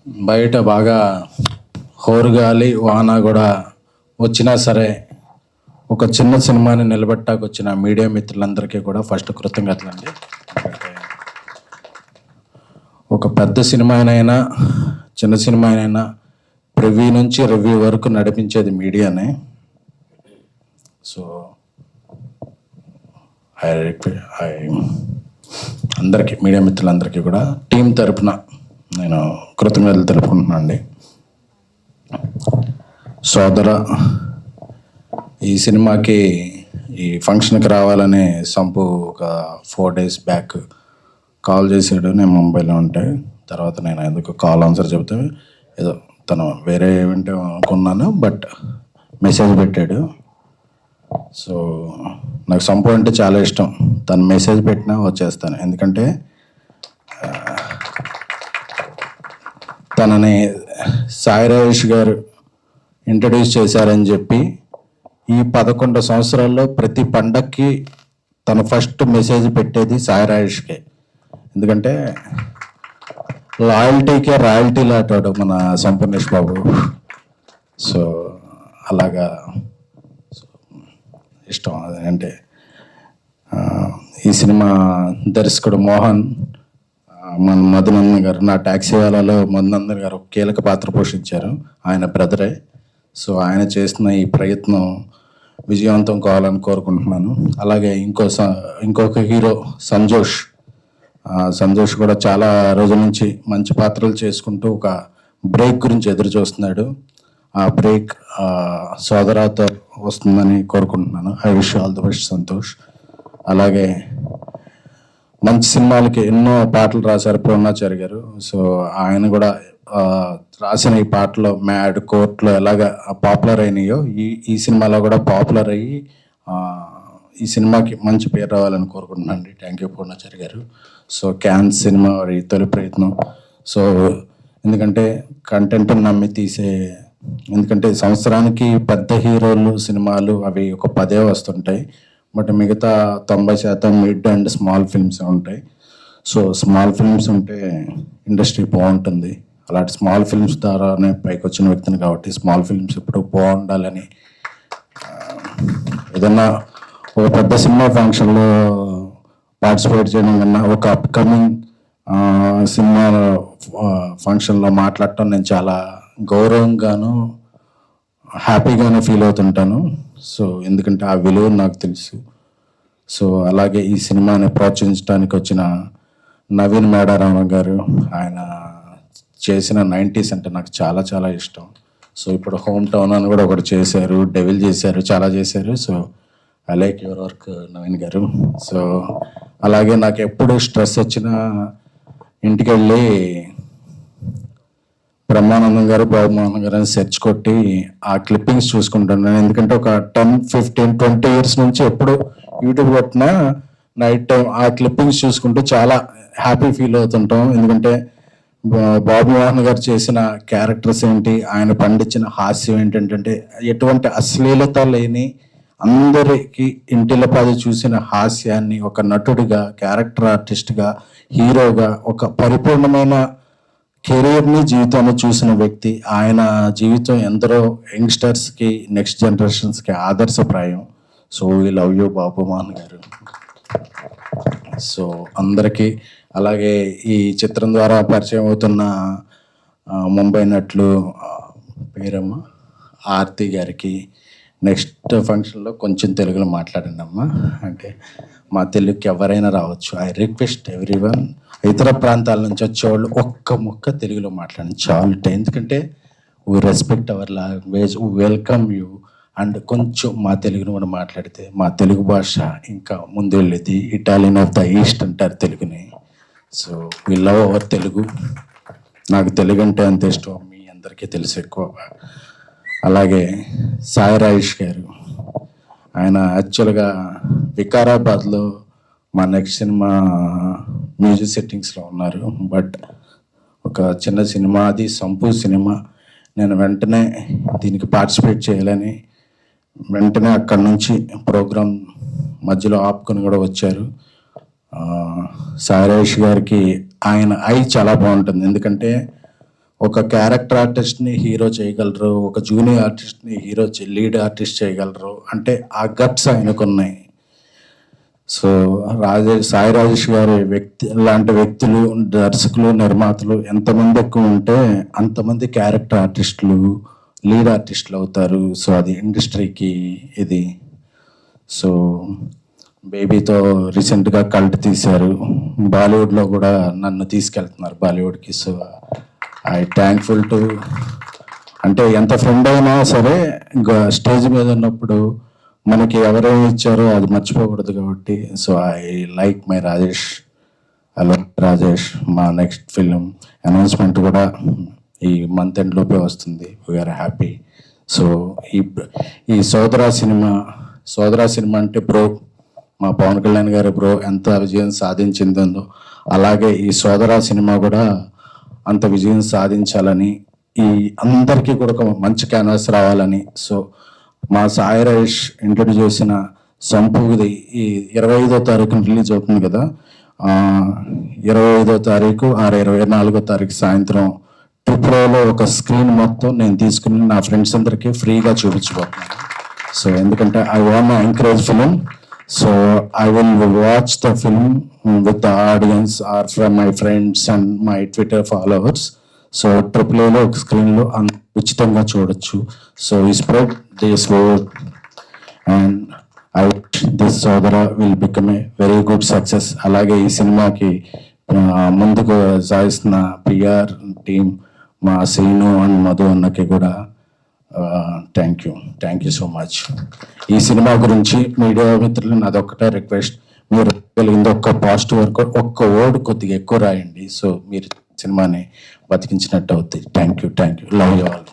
బయట బాగా హోరుగాలి వాన కూడా వచ్చినా సరే ఒక చిన్న సినిమాని నిలబెట్టాకు వచ్చిన మీడియా మిత్రులందరికీ కూడా ఫస్ట్ కృతజ్ఞతలండి. ఒక పెద్ద సినిమానైనా చిన్న సినిమానైనా ప్రివ్యూ నుంచి రివ్యూ వరకు నడిపించేది మీడియానే. సో అందరికీ మీడియా మిత్రులందరికీ కూడా టీం తరపున నేను కృతజ్ఞతలు తెలుపుకుంటున్నాను అండి. సోదర, ఈ సినిమాకి ఈ ఫంక్షన్కి రావాలని సంపు ఒక 4 days బ్యాక్ కాల్ చేశాడు. నేను ముంబైలో ఉంటే తర్వాత నేను ఎందుకు కాల్ ఆన్సర్ చెబితే ఏదో తను వేరే ఈవెంట్ అనుకున్నాను, బట్ మెసేజ్ పెట్టాడు. సో నాకు సంపు అంటే చాలా ఇష్టం. తను మెసేజ్ పెట్టినా వచ్చేస్తాను, ఎందుకంటే తనని సాయి రాజేష్ గారు ఇంట్రడ్యూస్ చేశారని చెప్పి ఈ 11 సంవత్సరాల్లో ప్రతి పండక్కి తను ఫస్ట్ మెసేజ్ పెట్టేది సాయి రాజేష్కే. ఎందుకంటే లాయల్టీకే రాయల్టీ లాంటాడు మన సంపూర్ణేష్ బాబు. సో అలాగా ఇష్టం. అదంటే ఈ సినిమా దర్శకుడు మోహన్, మన మధునందన్ గారు, నా ట్యాక్సీ వాళ్ళలో మధునందన్ గారు కీలక పాత్ర పోషించారు. ఆయన బ్రదరే. సో ఆయన చేసిన ఈ ప్రయత్నం విజయవంతం కావాలని కోరుకుంటున్నాను. అలాగే ఇంకొక హీరో సంజోష్ కూడా చాలా రోజుల నుంచి మంచి పాత్రలు చేసుకుంటూ ఒక బ్రేక్ గురించి ఎదురు చూస్తున్నాడు. ఆ బ్రేక్ సోదరాతో వస్తుందని కోరుకుంటున్నాను. I wish all the best Santosh. అలాగే మంచి సినిమాలకి ఎన్నో పాటలు రాశారు పూర్ణాచారి గారు. సో ఆయన కూడా రాసిన ఈ పాటలో మ్యాడ్, కోర్టులో ఎలాగ పాపులర్ అయినాయో ఈ సినిమాలో కూడా పాపులర్ అయ్యి ఈ సినిమాకి మంచి పేరు రావాలని కోరుకుంటున్నాను అండి. థ్యాంక్ యూ పూర్ణాచారి గారు. సో క్యాన్స్ సినిమా వారి తొలి ప్రయత్నం. సో ఎందుకంటే కంటెంట్ నమ్మి ఎందుకంటే సంవత్సరానికి పెద్ద హీరోలు సినిమాలు అవి ఒక 10 వస్తుంటాయి, బట్ మిగతా 90% మిడ్ అండ్ స్మాల్ ఫిల్మ్స్ ఉంటాయి. సో స్మాల్ ఫిల్మ్స్ ఉంటే ఇండస్ట్రీ బాగుంటుంది. అలాంటి స్మాల్ ఫిల్మ్స్ ద్వారానే పైకి వచ్చిన వ్యక్తిని కాబట్టి స్మాల్ ఫిల్మ్స్ ఇప్పుడు బాగుండాలని, ఏదన్నా ఒక పెద్ద సినిమా ఫంక్షన్లో పార్టిసిపేట్ చేయడం కన్నా ఒక అప్కమింగ్ సినిమా ఫంక్షన్లో మాట్లాడటం నేను చాలా గౌరవంగాను హ్యాపీగాను ఫీల్ అవుతుంటాను. సో ఎందుకంటే ఆ విలువ నాకు తెలుసు. సో అలాగే ఈ సినిమాని ప్రోత్సహించడానికి వచ్చిన నవీన్ మేడారామ గారు, ఆయన చేసిన 90s అంటే నాకు చాలా చాలా ఇష్టం. సో ఇప్పుడు హోమ్ టౌన్ అని కూడా ఒకటి చేశారు, డెవిల్ చేశారు, చాలా చేశారు. So I like your work Naveen గారు. సో అలాగే నాకు ఎప్పుడు స్ట్రెస్ వచ్చినా ఇంటికి వెళ్ళి బ్రహ్మానందం గారు, బాబుమోహన్ గారు అని సెర్చ్ కొట్టి ఆ క్లిప్పింగ్స్ చూసుకుంటున్నాను. ఎందుకంటే ఒక 10, 15, 20 years నుంచి ఎప్పుడు యూట్యూబ్ కొట్టినా నైట్ టైం ఆ క్లిప్పింగ్స్ చూసుకుంటూ చాలా హ్యాపీ ఫీల్ అవుతుంటాం. ఎందుకంటే బాబుమోహన్ గారు చేసిన క్యారెక్టర్స్ ఏంటి, ఆయన పండించిన హాస్యం ఏంటంటే ఎటువంటి అశ్లీలత లేని, అందరికీ ఇంటిల్లపాది చూసిన హాస్యాన్ని ఒక నటుడిగా, క్యారెక్టర్ ఆర్టిస్ట్గా, హీరోగా ఒక పరిపూర్ణమైన కెరీర్ని, జీవితాన్ని చూసిన వ్యక్తి. ఆయన జీవితం ఎందరో యంగ్స్టర్స్కి, next జనరేషన్స్కి ఆదర్శప్రాయం. So we love you Babu Mohan గారు. సో అందరికీ, అలాగే ఈ చిత్రం ద్వారా పరిచయం అవుతున్న ముంబై నటులు పేరమ్మ ఆర్తి గారికి, నెక్స్ట్ ఫంక్షన్లో కొంచెం తెలుగులో మాట్లాడండి అమ్మా. అంటే మా తెలుగుకి ఎవరైనా రావచ్చు. ఐ రిక్వెస్ట్ ఎవ్రీవన్, ఇతర ప్రాంతాల నుంచి వచ్చేవాళ్ళు ఒక్క ముక్క తెలుగులో మాట్లాడండి చాలు. ఎందుకంటే we respect hour language, welcome you. And కొంచెం మా తెలుగును కూడా మాట్లాడితే మా తెలుగు భాష ఇంకా ముందెళ్ళేది. ఇటాలియన్ ఆఫ్ ద ఈస్ట్ అంటారు తెలుగుని. So we love our Telugu. నాకు తెలుగు అంటే అంత ఇష్టం, మీ అందరికీ తెలుసు ఎక్కువ. అలాగే సాయి రాజేష్ గారు, ఆయన యాక్చువల్గా వికారాబాద్లో మా నెక్స్ట్ సినిమా మ్యూజిక్ సెట్టింగ్స్లో ఉన్నారు. బట్ ఒక చిన్న సినిమా, అది సంపూ సినిమా. నేను వెంటనే దీనికి పార్టిసిపేట్ చేయాలని వెంటనే అక్కడి నుంచి ప్రోగ్రామ్ మధ్యలో ఆపుకొని కూడా వచ్చారు. సాయి రాజేష్ గారికి ఆయన ఐ చాలా బాగుంటుంది. ఎందుకంటే ఒక క్యారెక్టర్ ఆర్టిస్ట్ని హీరో చేయగలరు, ఒక జూనియర్ ఆర్టిస్ట్ని హీరో లీడ్ ఆర్టిస్ట్ చేయగలరు అంటే ఆ గట్స్ ఆయనకు ఉన్నాయి. సో సాయి రాజేష్ గారి లాంటి వ్యక్తులు, దర్శకులు, నిర్మాతలు ఎంతమంది ఎక్కువ ఉంటే అంతమంది క్యారెక్టర్ ఆర్టిస్టులు, లీడ్ ఆర్టిస్టులు అవుతారు. సో అది ఇండస్ట్రీకి ఇది. సో బేబీతో రీసెంట్గా కల్ట్ తీశారు, బాలీవుడ్లో కూడా నన్ను తీసుకెళ్తున్నారు బాలీవుడ్కి. సో ఐ థ్యాంక్ఫుల్ టు, అంటే ఎంత ఫ్రెండ్ అయినా సరే ఇంకా స్టేజ్ మీద ఉన్నప్పుడు మనకి ఎవరేమి ఇచ్చారో అది మర్చిపోకూడదు కాబట్టి. So I like my Rajesh. Hello Rajesh, మా నెక్స్ట్ ఫిలిం అనౌన్స్మెంట్ కూడా ఈ మంత్ ఎండ్ లోపే వస్తుంది. We are happy. సో ఈ సోదరా సినిమా అంటే బ్రో, మా పవన్ కళ్యాణ్ గారి బ్రో ఎంత విజయం సాధించిందో అలాగే ఈ సోదరా సినిమా కూడా అంత విజయం సాధించాలని, ఈ అందరికీ కూడా ఒక మంచి క్యాన్వాస్ రావాలని. సో మా సాయి రాజేష్ ఇంట్రడ్యూస్ చేసిన సంపూది ఈ 25వ తారీఖున రిలీజ్ అవుతుంది కదా, 25వ తారీఖు 24వ తారీఖు సాయంత్రం ట్రిపుల్లో ఒక స్క్రీన్ మొత్తం నేను తీసుకుని నా ఫ్రెండ్స్ అందరికీ ఫ్రీగా చూపించబోతున్నాను. సో ఎందుకంటే I want encourage film. So I will watch the film with the audience or from my friends and my Twitter followers. So ట్రిపుల్లో ఒక స్క్రీన్లో ఉచితంగా చూడొచ్చు. సో ఈ spread this word and I wish this Sodara will become a very good success. అలాగే ఈ సినిమాకి ముందుకు సాగిస్తున్న పిఆర్ టీమ్, మా శ్రీను అండ్ మధు అన్నకి కూడా థ్యాంక్ యూ సో మచ్. ఈ సినిమా గురించి మీడియా మిత్రులు నాదొక్కటే రిక్వెస్ట్, మీరు ఇంకొక పాజిటివ్ వర్క్, ఒక్క వర్డ్ కొద్దిగా ఎక్కువ రాయండి. సో మీరు సినిమాని బతికించినట్టు అవుతుంది. Thank you. Love you all.